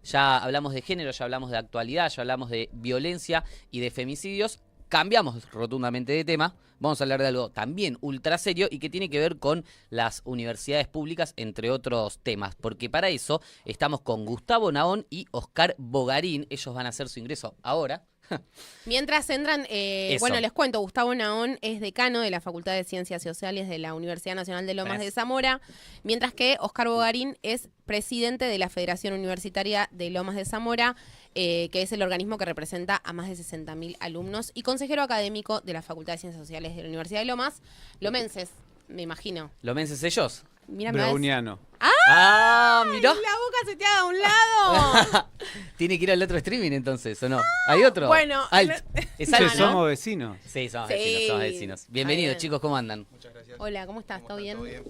Ya hablamos de género, ya hablamos de actualidad, ya hablamos de violencia y de femicidios. Cambiamos rotundamente de tema. Vamos a hablar de algo también ultra serio y que tiene que ver con las universidades públicas, entre otros temas. Porque para eso estamos con Gustavo Nahón y Oscar Bogarín. Ellos van a hacer su ingreso ahora. Mientras entran, Eso. bueno, les cuento, Gustavo Nahón es decano de la Facultad de Ciencias Sociales de la Universidad Nacional de Lomas de Zamora, mientras que Oscar Bogarín es presidente de la Federación Universitaria de Lomas de Zamora, que es el organismo que representa a más de 60.000 alumnos, y consejero académico de la Facultad de Ciencias Sociales de la Universidad de Lomas. Lomenses, me imagino. ¿Lomenses ellos? Mira, Browniano. Mirá. La boca se te haga a un lado. Tiene que ir al otro streaming entonces, ¿o no? ¿Hay otro? Bueno, es Che, algo, ¿no? somos vecinos. Sí, somos Sí. vecinos, somos vecinos. Bienvenidos, bien. chicos, ¿cómo andan? Muchas gracias. Hola, ¿cómo estás? ¿Todo bien? ¿Todo bien?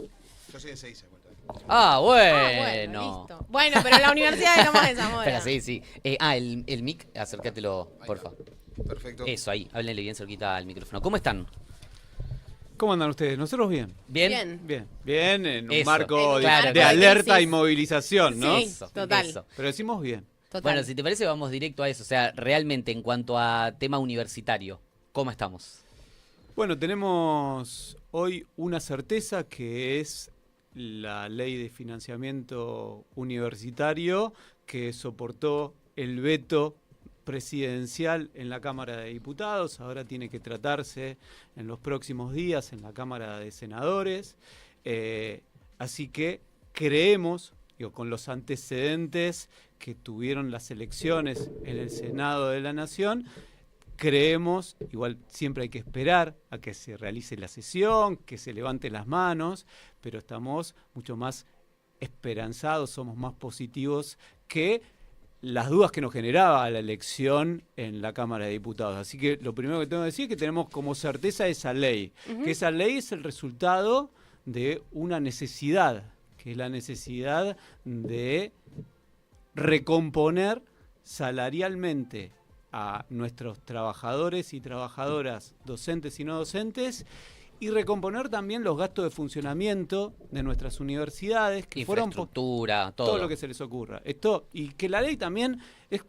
Yo soy de Seiza, cuenta. Bueno. Listo. Bueno, pero la Universidad de Lomas de Zamora. Espera, sí. El mic, acércatelo, porfa. Perfecto. Eso, ahí, háblenle bien cerquita al micrófono. ¿Cómo están? ¿Cómo andan ustedes? Nosotros bien. ¿Bien? Bien, en un Eso. marco de, Claro, de claro. alerta Sí. y movilización, ¿no? Sí. Eso, total. eso. Pero decimos bien. Total. Bueno, si te parece, vamos directo a eso. O sea, realmente, en cuanto a tema universitario, ¿cómo estamos? Bueno, tenemos hoy una certeza que es la ley de financiamiento universitario que soportó el veto presidencial en la Cámara de Diputados. Ahora tiene que tratarse en los próximos días en la Cámara de Senadores. Así que creemos, con los antecedentes que tuvieron las elecciones en el Senado de la Nación, creemos, igual siempre hay que esperar a que se realice la sesión, que se levanten las manos, pero estamos mucho más esperanzados, somos más positivos que las dudas que nos generaba la elección en la Cámara de Diputados. Así que lo primero que tengo que decir es que tenemos como certeza esa ley, que esa ley es el resultado de una necesidad, que es la necesidad de recomponer salarialmente a nuestros trabajadores y trabajadoras, docentes y no docentes, y recomponer también los gastos de funcionamiento de nuestras universidades, que fueron Infraestructura, todo. lo que se les ocurra. Y que la ley también es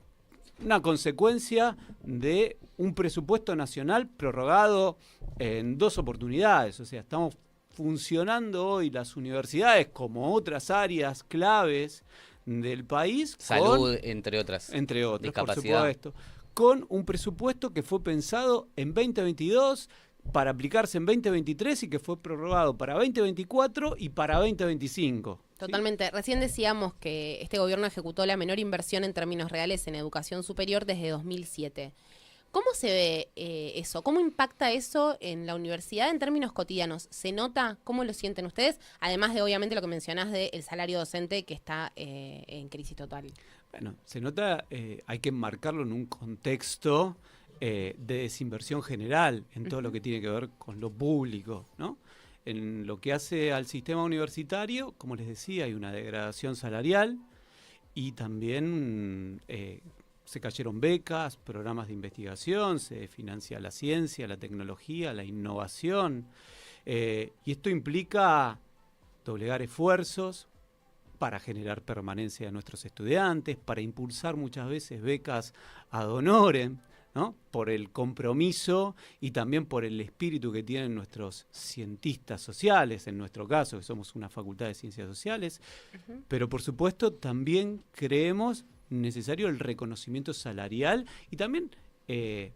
una consecuencia de un presupuesto nacional prorrogado en 2 oportunidades. O sea, estamos funcionando hoy las universidades como otras áreas claves del país. Salud, entre otras. Entre otros, discapacidad. por supuesto. Con un presupuesto que fue pensado en 2022 para aplicarse en 2023 y que fue prorrogado para 2024 y para 2025. Totalmente. ¿Sí? Recién decíamos que este gobierno ejecutó la menor inversión en términos reales en educación superior desde 2007. ¿Cómo se ve eso? ¿Cómo impacta eso en la universidad en términos cotidianos? ¿Se nota? ¿Cómo lo sienten ustedes? Además de, obviamente, lo que mencionás del salario docente que está en crisis total. Bueno, se nota, hay que enmarcarlo en un contexto de desinversión general en todo lo que tiene que ver con lo público, ¿no? En lo que hace al sistema universitario, como les decía, hay una degradación salarial y también se cayeron becas, programas de investigación, se financia la ciencia, la tecnología, la innovación, y esto implica doblegar esfuerzos para generar permanencia de nuestros estudiantes, para impulsar muchas veces becas ad honorem, ¿no? Por el compromiso y también por el espíritu que tienen nuestros cientistas sociales, en nuestro caso, que somos una facultad de ciencias sociales, pero por supuesto también creemos necesario el reconocimiento salarial y también, creo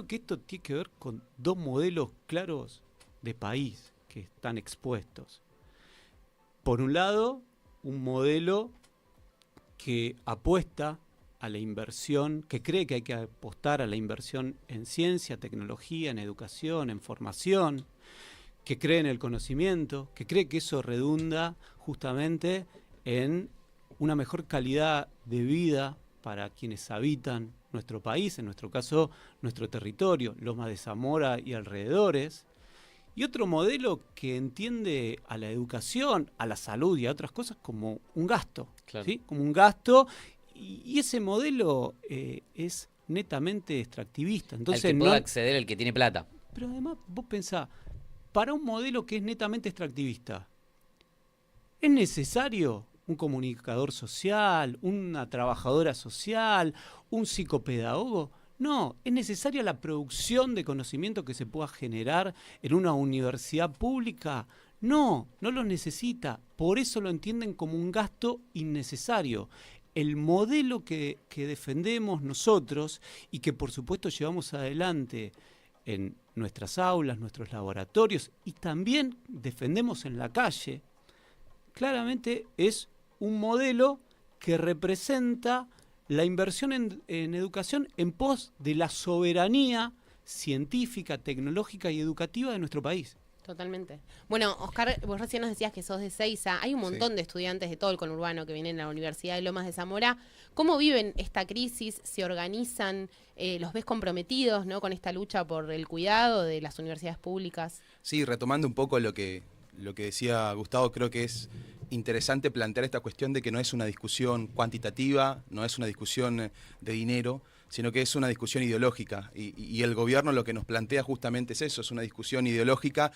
que esto tiene que ver con 2 modelos claros de país que están expuestos. Por un lado, un modelo que apuesta a la inversión, que cree que hay que apostar a la inversión en ciencia, tecnología, en educación, en formación, que cree en el conocimiento, que cree que eso redunda justamente en una mejor calidad de vida para quienes habitan nuestro país, en nuestro caso, nuestro territorio, Lomas de Zamora y alrededores. Y otro modelo que entiende a la educación, a la salud y a otras cosas como un gasto, Claro. ¿sí? Como un gasto, y ese modelo es netamente extractivista. Entonces, Al que pueda acceder el que tiene plata. pero además, vos pensá, para un modelo que es netamente extractivista, ¿es necesario un comunicador social, una trabajadora social, un psicopedagogo. No, es necesaria la producción de conocimiento que se pueda generar en una universidad pública. No, no lo necesita. Por eso lo entienden como un gasto innecesario. El modelo que defendemos nosotros y que por supuesto llevamos adelante en nuestras aulas, nuestros laboratorios y también defendemos en la calle, claramente es un modelo que representa la inversión en educación en pos de la soberanía científica, tecnológica y educativa de nuestro país. Totalmente. Bueno, Oscar, vos recién nos decías que sos de Seiza. Hay un montón de estudiantes de todo el conurbano que vienen a la Universidad de Lomas de Zamora. ¿Cómo viven esta crisis? ¿Se organizan? ¿Los ves comprometidos, ¿no?, con esta lucha por el cuidado de las universidades públicas? Sí, retomando un poco lo que decía Gustavo, creo que es interesante plantear esta cuestión de que no es una discusión cuantitativa, no es una discusión de dinero, sino que es una discusión ideológica. Y el gobierno lo que nos plantea justamente es eso, es una discusión ideológica.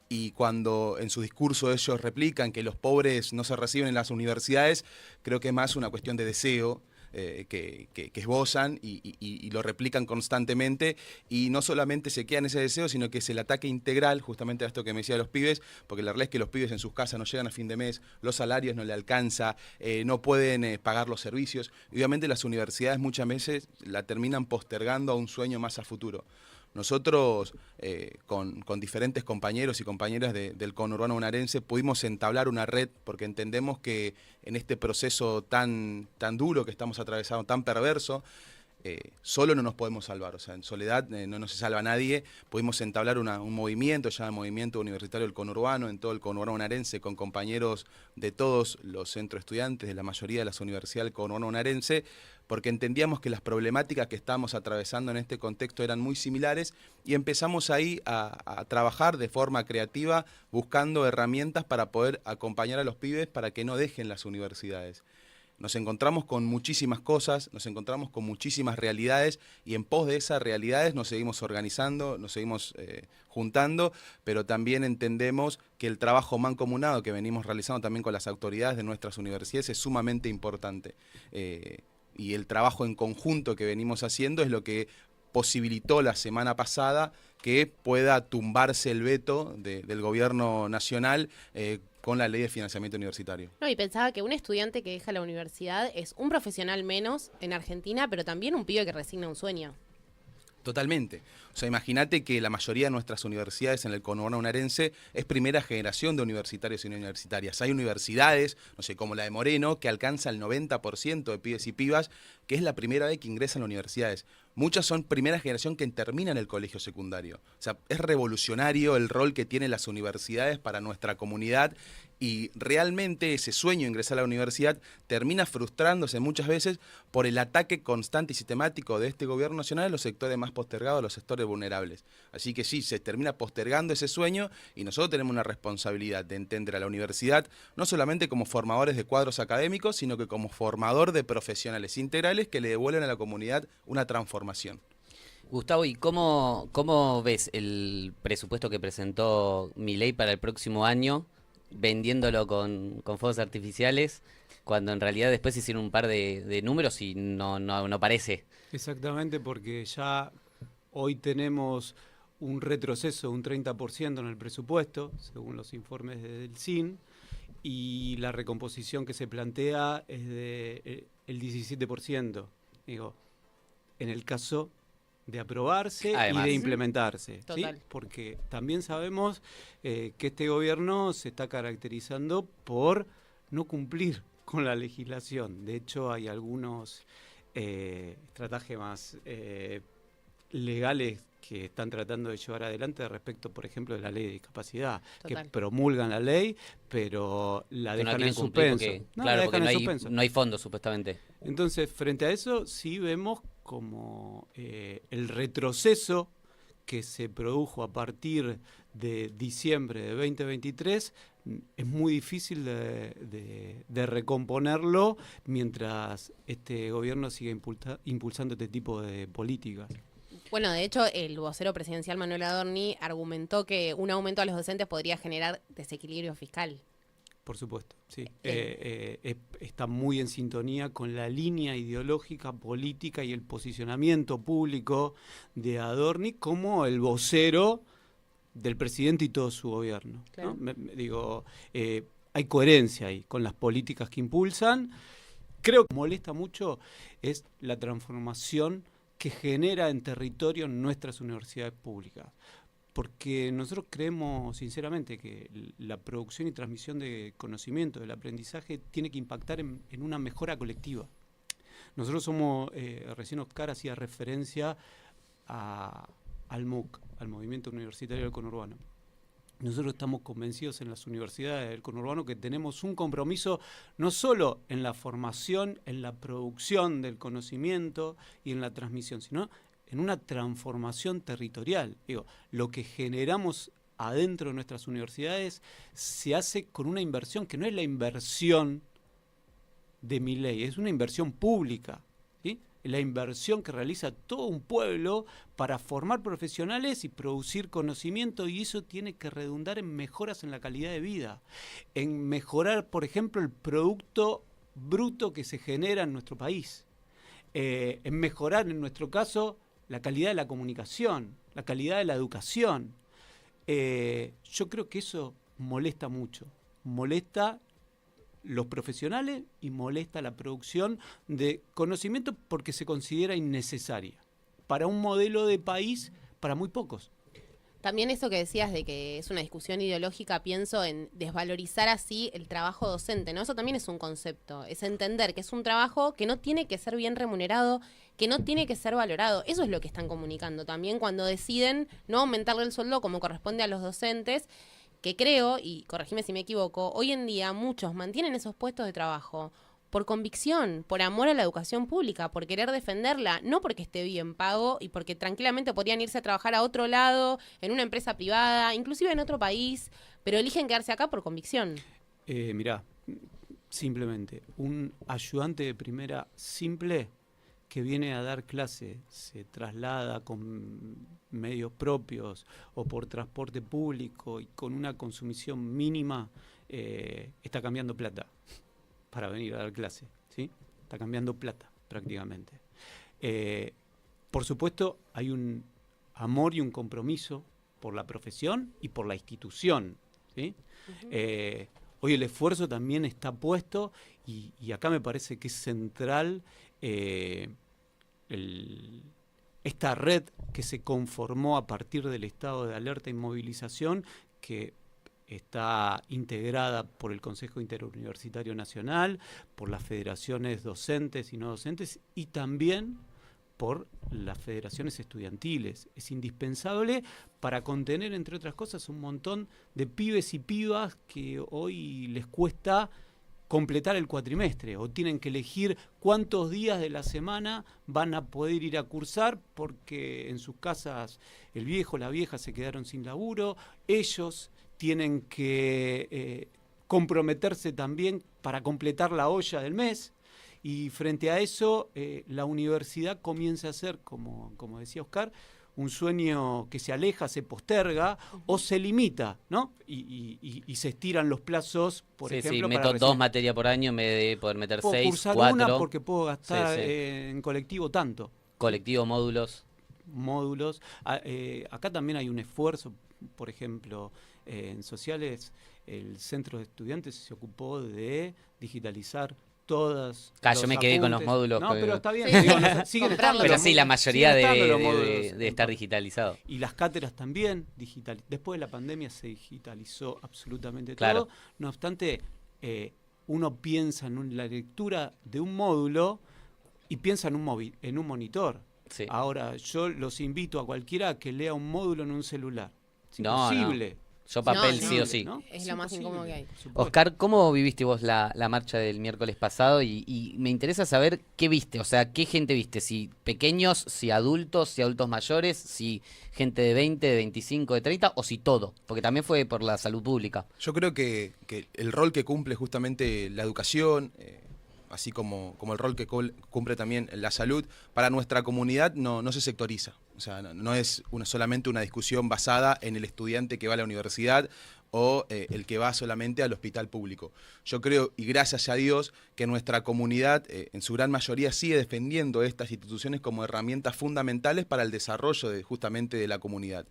Y cuando en su discurso ellos replican que los pobres no se reciben en las universidades, creo que es más una cuestión de deseo, que esbozan y lo replican constantemente, y no solamente se queda en ese deseo, sino que es el ataque integral justamente a esto que me decía de los pibes, porque la realidad es que los pibes en sus casas no llegan a fin de mes, los salarios no le alcanza, no pueden pagar los servicios, y obviamente las universidades muchas veces la terminan postergando a un sueño más a futuro. Nosotros, con diferentes compañeros y compañeras del conurbano bonaerense, pudimos entablar una red porque entendemos que en este proceso tan duro que estamos atravesando, tan perverso, solo no nos podemos salvar. O sea, en soledad no se salva nadie. Pudimos entablar un movimiento, ya el Movimiento Universitario del Conurbano, en todo el conurbano bonaerense, con compañeros de todos los centros estudiantes, de la mayoría de las universidades del conurbano bonaerense, porque entendíamos que las problemáticas que estábamos atravesando en este contexto eran muy similares, y empezamos ahí a trabajar de forma creativa, buscando herramientas para poder acompañar a los pibes para que no dejen las universidades. Nos encontramos con muchísimas cosas, nos encontramos con muchísimas realidades, y en pos de esas realidades nos seguimos organizando, nos seguimos juntando, pero también entendemos que el trabajo mancomunado que venimos realizando también con las autoridades de nuestras universidades es sumamente importante. Y el trabajo en conjunto que venimos haciendo es lo que posibilitó la semana pasada que pueda tumbarse el veto del gobierno nacional con la ley de financiamiento universitario. No, y pensaba que un estudiante que deja la universidad es un profesional menos en Argentina, pero también un pibe que resigna un sueño. Totalmente. O sea, imagínate que la mayoría de nuestras universidades en el conurbano bonaerense es primera generación de universitarios y universitarias. Hay universidades, no sé, como la de Moreno, que alcanza el 90% de pibes y pibas, que es la primera vez que ingresan a las universidades. Muchas son primera generación que terminan el colegio secundario. O sea, es revolucionario el rol que tienen las universidades para nuestra comunidad, y realmente ese sueño de ingresar a la universidad termina frustrándose muchas veces por el ataque constante y sistemático de este gobierno nacional a los sectores más postergados, a los sectores vulnerables. Así que sí, se termina postergando ese sueño, y nosotros tenemos una responsabilidad de entender a la universidad no solamente como formadores de cuadros académicos, sino que como formador de profesionales integrales que le devuelven a la comunidad una transformación. Gustavo, ¿y cómo ves el presupuesto que presentó Milei para el próximo año, vendiéndolo con fuegos artificiales, cuando en realidad después hicieron un par de números y no parece? Exactamente, porque ya hoy tenemos un retroceso de un 30% en el presupuesto, según los informes del CIN, y la recomposición que se plantea es de el 17%. Digo, en el caso de aprobarse Además, y de implementarse, ¿sí? Total. Porque también sabemos que este gobierno se está caracterizando por no cumplir con la legislación. De hecho, hay algunos estratagemas legales que están tratando de llevar adelante respecto, por ejemplo, de la ley de discapacidad, Total. que promulgan la ley, pero la Que no dejan quieren en cumplir suspenso. porque, claro, porque la dejan en suspenso. no hay fondos supuestamente. Entonces, frente a eso, sí vemos como el retroceso que se produjo a partir de diciembre de 2023 es muy difícil de recomponerlo mientras este gobierno siga impulsando este tipo de políticas. Bueno, de hecho, el vocero presidencial Manuel Adorni argumentó que un aumento a los docentes podría generar desequilibrio fiscal. Por supuesto, sí. Está muy en sintonía con la línea ideológica, política y el posicionamiento público de Adorni como el vocero del presidente y todo su gobierno, Claro. ¿no? Hay coherencia ahí con las políticas que impulsan. Creo que molesta mucho es la transformación que genera en territorio nuestras universidades públicas. Porque nosotros creemos sinceramente que la producción y transmisión de conocimiento, del aprendizaje, tiene que impactar en una mejora colectiva. Nosotros somos, recién Oscar hacía referencia al MUC, al Movimiento Universitario del Conurbano. Nosotros estamos convencidos en las universidades del conurbano que tenemos un compromiso no solo en la formación, en la producción del conocimiento y en la transmisión, sino en una transformación territorial. Digo, lo que generamos adentro de nuestras universidades se hace con una inversión que no es la inversión de Milei, es una inversión pública, ¿sí? La inversión que realiza todo un pueblo para formar profesionales y producir conocimiento, y eso tiene que redundar en mejoras en la calidad de vida, en mejorar, por ejemplo, el producto bruto que se genera en nuestro país, en mejorar, en nuestro caso, la calidad de la comunicación, la calidad de la educación. Yo creo que eso molesta mucho, molesta los profesionales y molesta la producción de conocimiento porque se considera innecesaria para un modelo de país para muy pocos. También eso que decías de que es una discusión ideológica, pienso en desvalorizar así el trabajo docente, ¿no? Eso también es un concepto, es entender que es un trabajo que no tiene que ser bien remunerado, que no tiene que ser valorado. Eso es lo que están comunicando también cuando deciden no aumentarle el sueldo como corresponde a los docentes, que creo, y corregime si me equivoco, hoy en día muchos mantienen esos puestos de trabajo por convicción, por amor a la educación pública, por querer defenderla, no porque esté bien pago y porque tranquilamente podrían irse a trabajar a otro lado, en una empresa privada, inclusive en otro país, pero eligen quedarse acá por convicción. Mirá, simplemente, un ayudante de primera simple que viene a dar clase, se traslada con medios propios o por transporte público y con una consumición mínima, está cambiando plata para venir a dar clase, ¿sí? Está cambiando plata prácticamente. Por supuesto, hay un amor y un compromiso por la profesión y por la institución, ¿sí? Hoy el esfuerzo también está puesto y acá me parece que es central esta red que se conformó a partir del estado de alerta y movilización, que está integrada por el Consejo Interuniversitario Nacional, por las federaciones docentes y no docentes y también por las federaciones estudiantiles. Es indispensable para contener, entre otras cosas, un montón de pibes y pibas que hoy les cuesta completar el cuatrimestre o tienen que elegir cuántos días de la semana van a poder ir a cursar porque en sus casas el viejo o la vieja se quedaron sin laburo, ellos tienen que comprometerse también para completar la olla del mes y frente a eso la universidad comienza a ser, como decía Oscar, un sueño que se aleja, se posterga o se limita, ¿no? Y se estiran los plazos, por ejemplo. Sí, meto 2 materias por año en vez de poder meter 6, cursar 4. una porque puedo gastar Sí. en colectivo tanto. Colectivo, módulos. Acá también hay un esfuerzo, por ejemplo, en sociales, el centro de estudiantes se ocupó de digitalizar todas. Yo me quedé con los módulos. No, pero está bien. Sí. Digo, siguen estando Pero los sí, la módulos, mayoría siguen estando los módulos debe estar digitalizado. Y las cátedras también, después de la pandemia se digitalizó absolutamente Claro. todo. No obstante, uno piensa en la lectura de un módulo y piensa en un monitor. Sí. Ahora, yo los invito a cualquiera a que lea un módulo en un celular. Es No, imposible. Yo papel No, sí o sí. ¿no? Es lo más imposible, incómodo que hay. por supuesto. Oscar, ¿cómo viviste vos la marcha del miércoles pasado? Y me interesa saber qué viste, o sea, qué gente viste, si pequeños, si adultos mayores, si gente de 20, de 25, de 30, o si todo, porque también fue por la salud pública. Yo creo que el rol que cumple justamente la educación, así como el rol que cumple también la salud, para nuestra comunidad no se sectoriza. O sea, no es solamente una discusión basada en el estudiante que va a la universidad o el que va solamente al hospital público. Yo creo, y gracias a Dios, que nuestra comunidad en su gran mayoría sigue defendiendo estas instituciones como herramientas fundamentales para el desarrollo justamente de la comunidad.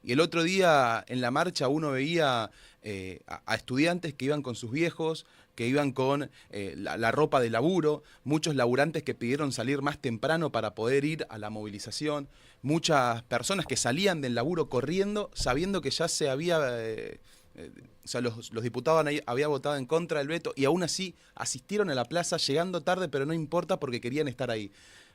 Y el otro día en la marcha uno veía a estudiantes que iban con sus viejos, que iban con la ropa de laburo, muchos laburantes que pidieron salir más temprano para poder ir a la movilización, muchas personas que salían del laburo corriendo sabiendo que ya se había... o sea, los diputados habían votado en contra del veto y aún así asistieron a la plaza llegando tarde, pero no importa porque querían estar ahí.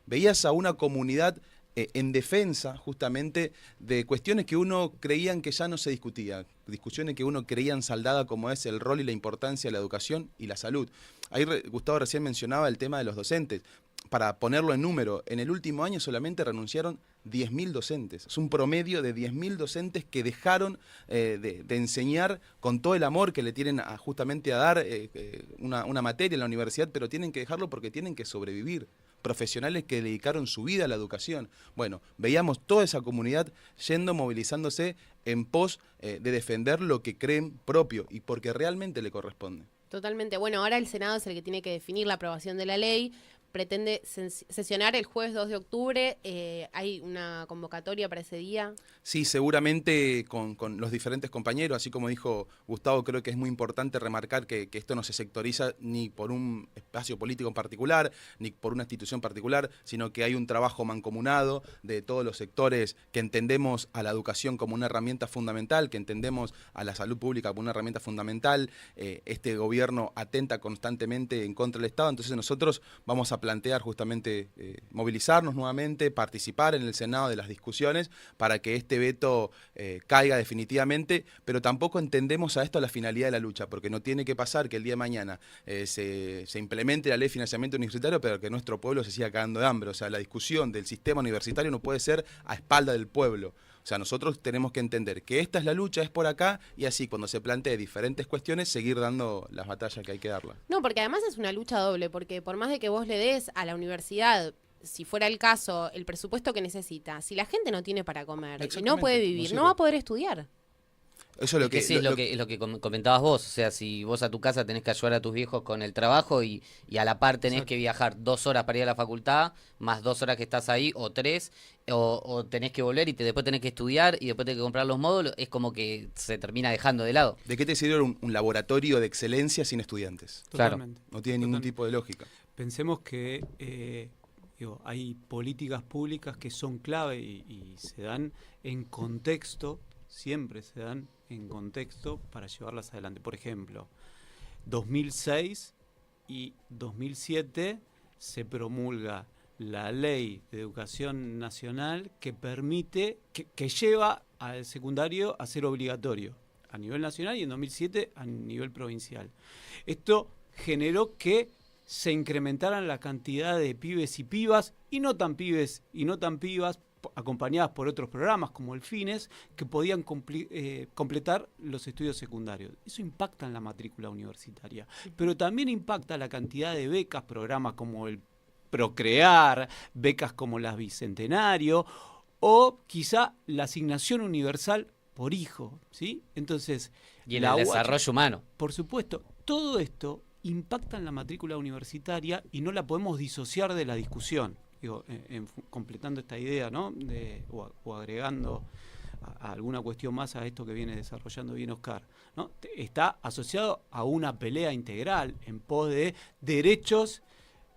Veías a una comunidad en defensa justamente de cuestiones que uno creían que ya no se discutían, discusiones que uno creían saldadas como es el rol y la importancia de la educación y la salud. Ahí Gustavo recién mencionaba el tema de los docentes. Para ponerlo en número, en el último año solamente renunciaron 10.000 docentes. Es un promedio de 10.000 docentes que dejaron de enseñar con todo el amor que le tienen justamente a dar una materia en la universidad, pero tienen que dejarlo porque tienen que sobrevivir. Profesionales que dedicaron su vida a la educación. Bueno, veíamos toda esa comunidad movilizándose en pos de defender lo que creen propio y porque realmente le corresponde. Totalmente. Bueno, ahora el Senado es el que tiene que definir la aprobación de la ley. Pretende sesionar el jueves 2 de octubre. ¿Hay una convocatoria para ese día? Sí, seguramente con los diferentes compañeros, así como dijo Gustavo, creo que es muy importante remarcar que esto no se sectoriza ni por un espacio político en particular, ni por una institución particular, sino que hay un trabajo mancomunado de todos los sectores que entendemos a la educación como una herramienta fundamental, que entendemos a la salud pública como una herramienta fundamental. Este gobierno atenta constantemente en contra del Estado, entonces nosotros vamos a plantear justamente movilizarnos nuevamente, participar en el Senado de las discusiones para que este veto caiga definitivamente, pero tampoco entendemos a esto la finalidad de la lucha, porque no tiene que pasar que el día de mañana se implemente la ley de financiamiento universitario, pero que nuestro pueblo se siga cagando de hambre. O sea, la discusión del sistema universitario no puede ser a espalda del pueblo. O sea, nosotros tenemos que entender que esta es la lucha, es por acá, y así cuando se plantee diferentes cuestiones, seguir dando las batallas que hay que darlas. No, porque además es una lucha doble, porque por más de que vos le des a la universidad, si fuera el caso, el presupuesto que necesita, si la gente no tiene para comer y no puede vivir, no va a poder estudiar. Eso es lo que, sí, es lo que comentabas vos. O sea, si vos a tu casa tenés que ayudar a tus viejos con el trabajo y a la par tenés que viajar 2 horas para ir a la facultad, más 2 horas que estás ahí, o 3, o tenés que volver y después tenés que estudiar y después tenés que comprar los módulos, es como que se termina dejando de lado. ¿De qué te sirve un laboratorio de excelencia sin estudiantes? Totalmente. No tiene ningún tipo de lógica. Pensemos que hay políticas públicas que son clave y se dan en contexto, siempre se dan en contexto para llevarlas adelante. Por ejemplo, 2006 y 2007 se promulga la Ley de Educación Nacional que permite, que lleva al secundario a ser obligatorio a nivel nacional y en 2007 a nivel provincial. Esto generó que se incrementaran la cantidad de pibes y pibas, y no tan pibes y no tan pibas, acompañadas por otros programas como el FINES, que podían completar los estudios secundarios. Eso impacta en la matrícula universitaria, pero también impacta la cantidad de becas, programas como el Procrear, becas como las Bicentenario, o quizá la asignación universal por hijo, ¿sí? Entonces, y en el desarrollo humano. Por supuesto, todo esto impacta en la matrícula universitaria y no la podemos disociar de la discusión. Digo, completando esta idea, ¿no? O agregando a alguna cuestión más a esto que viene desarrollando bien Oscar, ¿no? Está asociado a una pelea integral en pos de derechos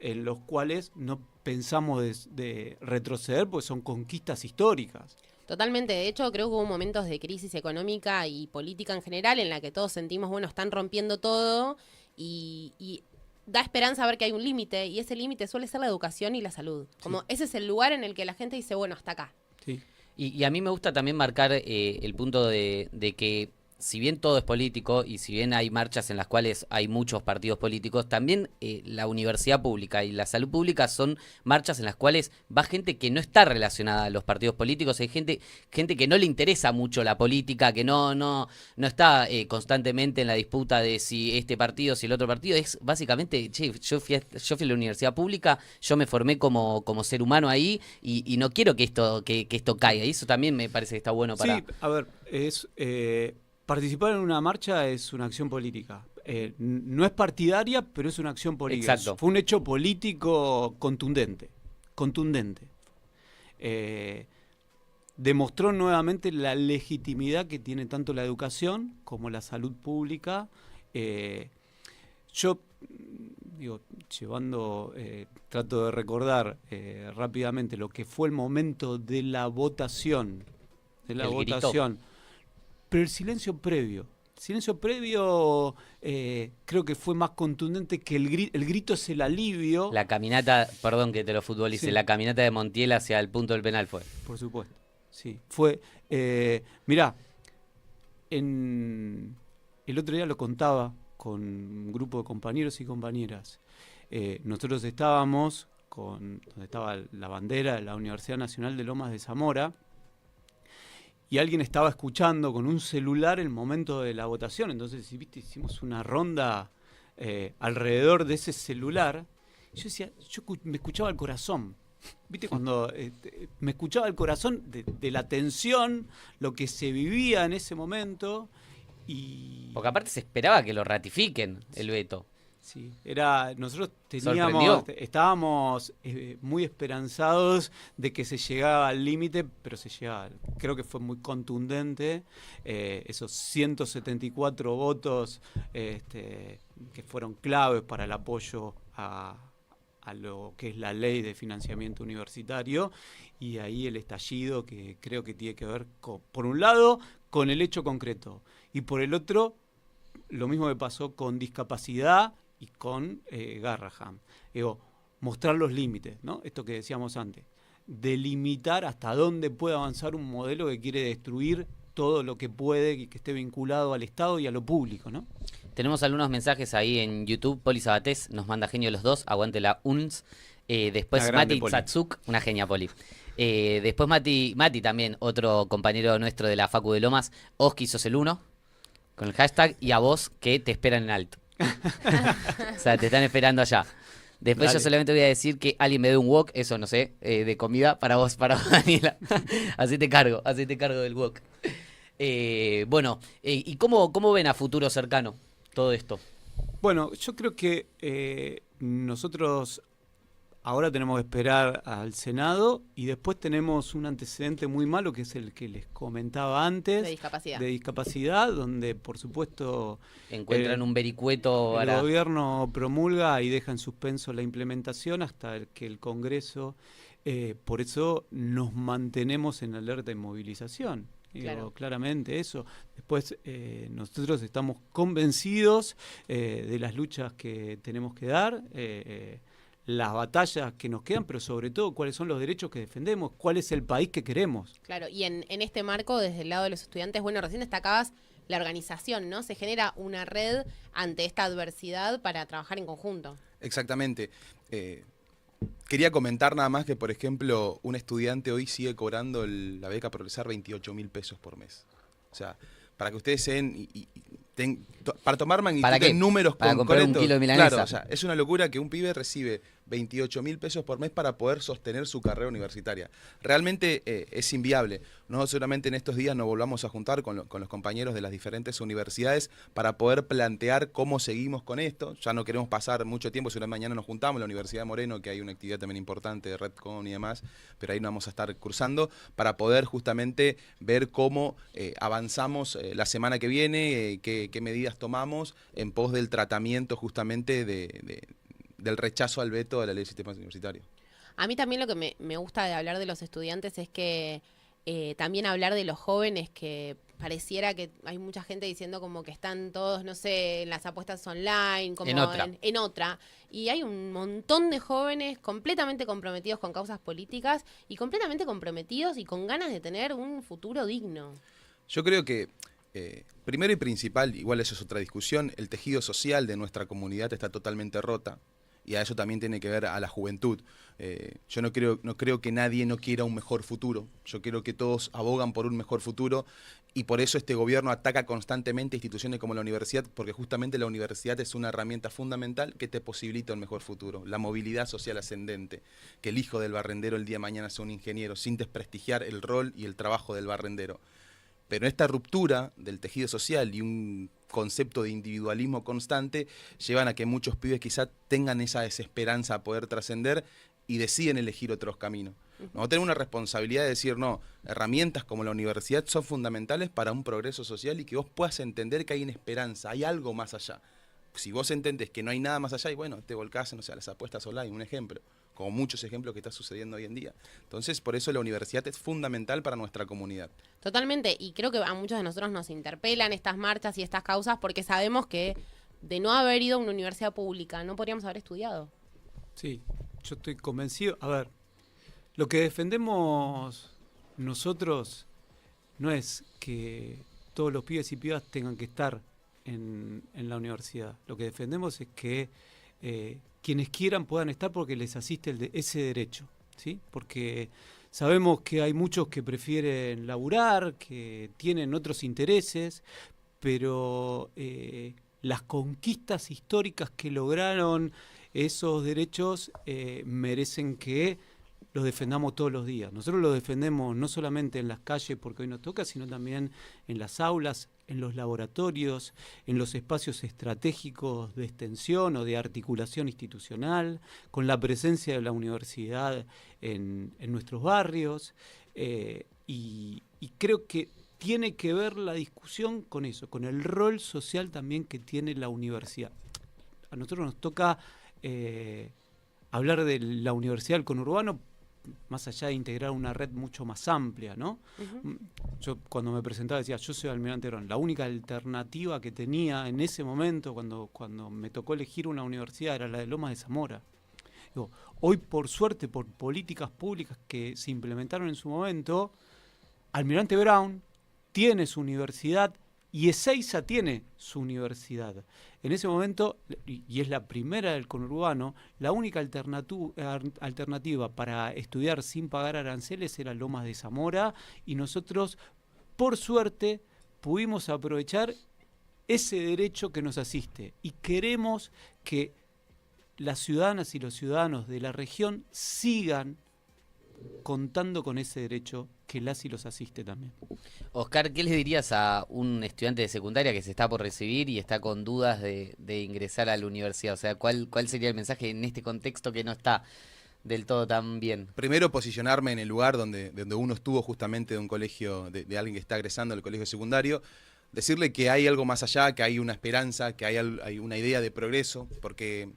en los cuales no pensamos de retroceder, porque son conquistas históricas. Totalmente. De hecho, creo que hubo momentos de crisis económica y política en general en la que todos sentimos, bueno, están rompiendo todo y da esperanza ver que hay un límite, y ese límite suele ser la educación y la salud. Como ese es el lugar en el que la gente dice, bueno, hasta acá. Sí. Y a mí me gusta también marcar el punto de que si bien todo es político y si bien hay marchas en las cuales hay muchos partidos políticos, también la universidad pública y la salud pública son marchas en las cuales va gente que no está relacionada a los partidos políticos. Hay gente que no le interesa mucho la política, que no está constantemente en la disputa de si este partido, si el otro partido. Es básicamente, che, yo fui a la universidad pública, yo me formé como ser humano ahí y no quiero que esto caiga. Y eso también me parece que está bueno para... Sí, a ver, es... Participar en una marcha es una acción política. No es partidaria, pero es una acción política. Exacto. Fue un hecho político contundente. Demostró nuevamente la legitimidad que tiene tanto la educación como la salud pública. Yo digo, trato de recordar rápidamente lo que fue el momento de la votación. El grito. Pero el silencio previo. Creo que fue más contundente que el grito es el alivio. La caminata, perdón que te lo futbolice, Sí. la caminata de Montiel hacia el punto del penal fue. Por supuesto, sí. Fue, mirá, el otro día lo contaba con un grupo de compañeros y compañeras. Nosotros estábamos donde estaba la bandera de la Universidad Nacional de Lomas de Zamora, y alguien estaba escuchando con un celular el momento de la votación. Entonces, ¿viste? Hicimos una ronda alrededor de ese celular. Yo decía, me escuchaba el corazón. ¿Viste? Cuando me escuchaba el corazón de la tensión, lo que se vivía en ese momento. Porque aparte se esperaba que lo ratifiquen el veto. Sí, nosotros ¿Sorprendió? estábamos muy esperanzados de que se llegaba al límite, pero se llegaba. Creo que fue muy contundente, esos 174 votos que fueron claves para el apoyo a lo que es la ley de financiamiento universitario, y ahí el estallido que creo que tiene que ver, por un lado, con el hecho concreto, y por el otro, lo mismo que pasó con discapacidad y con Garrahan. Digo, mostrar los límites, ¿no? Esto que decíamos antes, delimitar hasta dónde puede avanzar un modelo que quiere destruir todo lo que puede y que esté vinculado al Estado y a lo público, ¿no? Tenemos algunos mensajes ahí en YouTube. Poli Sabatés nos manda genio los dos, aguante la UNS. Después Una grande, Mati Poli. Tsatsuk, una genia Poli. Después Mati también, otro compañero nuestro de la Facu de Lomas. Oski, sos el uno, con el hashtag, y a vos que te esperan en alto. O sea, te están esperando allá. Después Dale. yo solamente voy a decir que alguien me dé un wok, eso no sé, de comida para vos, Daniela. Hacete cargo del wok. Bueno, ¿y cómo ven a futuro cercano todo esto? Bueno, yo creo que nosotros ahora tenemos que esperar al Senado, y después tenemos un antecedente muy malo, que es el que les comentaba antes, De discapacidad. donde por supuesto Encuentran un vericueto el para... gobierno promulga y deja en suspenso la implementación hasta que el Congreso, por eso nos mantenemos en alerta y movilización. Digo, Claro. claramente eso. Después nosotros estamos convencidos de las luchas que tenemos que dar, las batallas que nos quedan, pero sobre todo cuáles son los derechos que defendemos, cuál es el país que queremos. Claro, y en este marco, desde el lado de los estudiantes, bueno, recién destacabas la organización, ¿no? Se genera una red ante esta adversidad para trabajar en conjunto. Exactamente. Quería comentar nada más que, por ejemplo, un estudiante hoy sigue cobrando la beca Progresar 28.000 pesos por mes. O sea, para que ustedes se den... para tomar magnitud ¿Para qué? en números Para comprar un concretos, kilo de milanesa. claro, o sea, es una locura que un pibe recibe 28.000 pesos por mes para poder sostener su carrera universitaria. Realmente es inviable. Nosotros seguramente en estos días nos volvamos a juntar con los compañeros de las diferentes universidades para poder plantear cómo seguimos con esto. Ya no queremos pasar mucho tiempo, si no mañana nos juntamos en la Universidad de Moreno, que hay una actividad también importante de Redcon y demás, pero ahí nos vamos a estar cursando para poder justamente ver cómo avanzamos la semana que viene, qué medidas tomamos en pos del tratamiento justamente del rechazo al veto de la ley del sistema universitario. A mí también lo que me gusta de hablar de los estudiantes es que también hablar de los jóvenes, que pareciera que hay mucha gente diciendo como que están todos, no sé, en las apuestas online, como en otra. Y hay un montón de jóvenes completamente comprometidos con causas políticas y completamente comprometidos y con ganas de tener un futuro digno. Yo creo que, primero y principal, igual eso es otra discusión, el tejido social de nuestra comunidad está totalmente rota. Y a eso también tiene que ver a la juventud. Yo no creo que nadie no quiera un mejor futuro. Yo creo que todos abogan por un mejor futuro, y por eso este gobierno ataca constantemente a instituciones como la universidad, porque justamente la universidad es una herramienta fundamental que te posibilita un mejor futuro. La movilidad social ascendente, que el hijo del barrendero el día de mañana sea un ingeniero, sin desprestigiar el rol y el trabajo del barrendero. Pero esta ruptura del tejido social y un concepto de individualismo constante llevan a que muchos pibes quizás tengan esa desesperanza a poder trascender y deciden elegir otros caminos. Vamos a tener una responsabilidad de decir, no, herramientas como la universidad son fundamentales para un progreso social y que vos puedas entender que hay una esperanza, hay algo más allá. Si vos entendés que no hay nada más allá, y bueno, te volcás, no sé, a las apuestas online, un ejemplo, como muchos ejemplos que está sucediendo hoy en día. Entonces, por eso la universidad es fundamental para nuestra comunidad. Totalmente, y creo que a muchos de nosotros nos interpelan estas marchas y estas causas porque sabemos que de no haber ido a una universidad pública no podríamos haber estudiado. Sí, yo estoy convencido. A ver, lo que defendemos nosotros no es que todos los pibes y pibas tengan que estar en la universidad. Lo que defendemos es que quienes quieran puedan estar porque les asiste ese derecho, ¿sí? Porque sabemos que hay muchos que prefieren laburar, que tienen otros intereses, pero las conquistas históricas que lograron esos derechos merecen que los defendamos todos los días. Nosotros los defendemos no solamente en las calles porque hoy nos toca, sino también en las aulas, en los laboratorios, en los espacios estratégicos de extensión o de articulación institucional, con la presencia de la universidad en nuestros barrios. Y creo que tiene que ver la discusión con eso, con el rol social también que tiene la universidad. A nosotros nos toca hablar de la universidad del conurbano, más allá de integrar una red mucho más amplia, ¿no? Uh-huh. Yo cuando me presentaba decía, yo soy Almirante Brown. La única alternativa que tenía en ese momento, cuando me tocó elegir una universidad, era la de Lomas de Zamora. Digo, hoy, por suerte, por políticas públicas que se implementaron en su momento, Almirante Brown tiene su universidad y Ezeiza tiene su universidad. En ese momento, y es la primera del conurbano, la única alternativa para estudiar sin pagar aranceles era Lomas de Zamora, y nosotros, por suerte, pudimos aprovechar ese derecho que nos asiste. Y queremos que las ciudadanas y los ciudadanos de la región sigan contando con ese derecho que las y los asiste también. Oscar, ¿qué le dirías a un estudiante de secundaria que se está por recibir y está con dudas de ingresar a la universidad? O sea, ¿cuál sería el mensaje en este contexto que no está del todo tan bien? Primero, posicionarme en el lugar donde uno estuvo, justamente de un colegio, de alguien que está egresando al colegio secundario, decirle que hay algo más allá, que hay una esperanza, que hay una idea de progreso, porque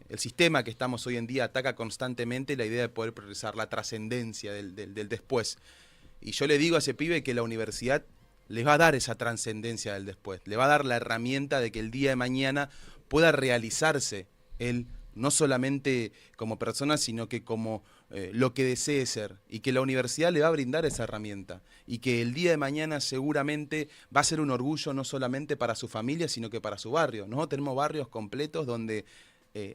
el sistema que estamos hoy en día ataca constantemente la idea de poder progresar, la trascendencia del después. Y yo le digo a ese pibe que la universidad les va a dar esa trascendencia del después, le va a dar la herramienta de que el día de mañana pueda realizarse él, no solamente como persona, sino que como lo que desee ser, y que la universidad le va a brindar esa herramienta, y que el día de mañana seguramente va a ser un orgullo no solamente para su familia, sino que para su barrio, ¿no? Tenemos barrios completos donde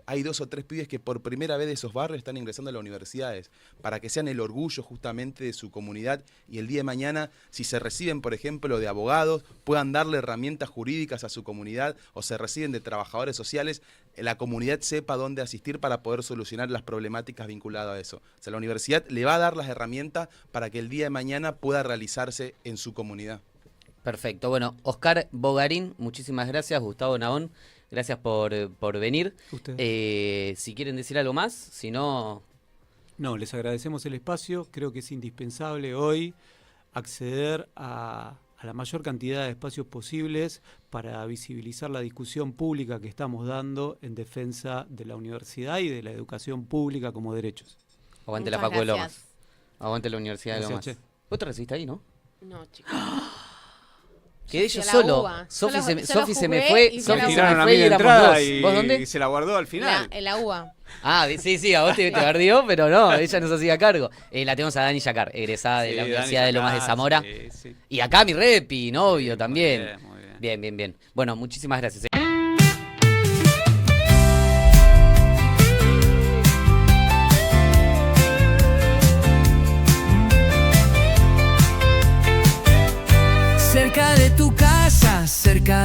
hay 2 o 3 pibes que por primera vez de esos barrios están ingresando a las universidades, para que sean el orgullo justamente de su comunidad, y el día de mañana, si se reciben, por ejemplo, de abogados, puedan darle herramientas jurídicas a su comunidad, o se reciben de trabajadores sociales, la comunidad sepa dónde asistir para poder solucionar las problemáticas vinculadas a eso. O sea, la universidad le va a dar las herramientas para que el día de mañana pueda realizarse en su comunidad. Perfecto. Bueno, Oscar Bogarín, muchísimas gracias. Gustavo Nahón, gracias por venir. Si quieren decir algo más, si no... No, les agradecemos el espacio. Creo que es indispensable hoy acceder a la mayor cantidad de espacios posibles para visibilizar la discusión pública que estamos dando en defensa de la universidad y de la educación pública como derechos. Aguante Muchas la Facu de gracias. Lomas. Aguante la Universidad de Lomas. Che. ¿Vos te recibiste ahí, no? No, chicos. Quedé Yo yo fui a la solo. UBA. Sofi Yo se lo me jugué fue. y fui a Sofi la se UBA. me Tiraron a fue mí y de éramos entrada dos. ¿Vos dónde? y se la guardó al final. En la UBA. Ah, sí, a vos te bardeó, pero no, ella nos hacía cargo. La tenemos a Dani Yacar, egresada de Sí, la Dani Universidad de Lomas de Yacar, Zamora. sí. Y acá mi repi, novio Sí, también. muy bien. Bien. Bueno, muchísimas gracias. Cerca de tu casa, cerca